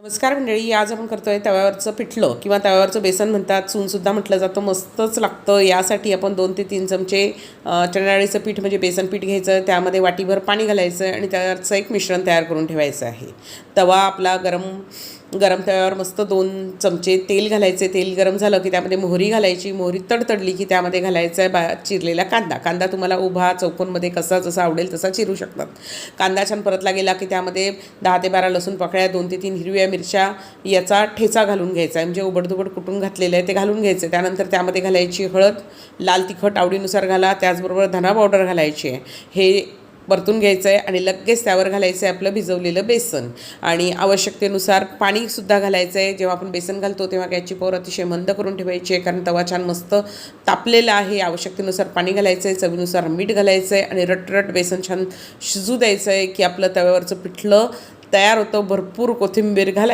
नमस्कार मंडळी, आज आपण करतोय तव्यावरचं पिठलं किंवा तव्यावरचं बेसन म्हणतात, चूनसुद्धा म्हटलं जातं. मस्तच लागतं. यासाठी आपण 2 ते 3 चमचे चणा डाळीचं पीठ म्हणजे बेसन पीठ घ्यायचं, त्यामध्ये वाटीभर पाणी घालायचं आणि त्याचं एक मिश्रण तयार करून ठेवायचं आहे. तवा आपला गरम तव्यावर मस्त 2 चमचे तेल घालायचे. तेल गरम झालं की त्यामध्ये मोहरी घालायची. मोहरी तडतडली की त्यामध्ये घालायचा आहे चिरलेला कांदा तुम्हाला उभा चौकोनमध्ये कसा जसा आवडेल तसा चिरू शकतात. कांदा छान परतला गेला की त्यामध्ये 10 ते 12 लसूण पाकळ्या, 2 ते 3 हिरव्या मिरच्या याचा ठेचा घालून घ्यायचा आहे. म्हणजे उबडधुबड कुटून घातलेलं आहे ते घालून घ्यायचं. त्यानंतर त्यामध्ये घालायची हळद, लाल तिखट आवडीनुसार घाला, त्याचबरोबर धना पावडर घालायची आहे. हे परतून घ्यायचं आहे आणि लगेच त्यावर घालायचं आहे आपलं भिजवलेलं बेसन आणि आवश्यकतेनुसार पाणीसुद्धा घालायचं आहे. जेव्हा आपण बेसन घालतो तेव्हा गॅसची पॉवर अतिशय मंद करून ठेवायची आहे, कारण तवा छान मस्त तापलेला आहे. आवश्यकतेनुसार पाणी घालायचं आहे, चवीनुसार मीठ घालायचं आहे आणि रटरट बेसन छान शिजू द्यायचं आहे की आपलं तव्यावरचं पिठलं तयार होतं. भरपूर कोथिंबीर घालायचं.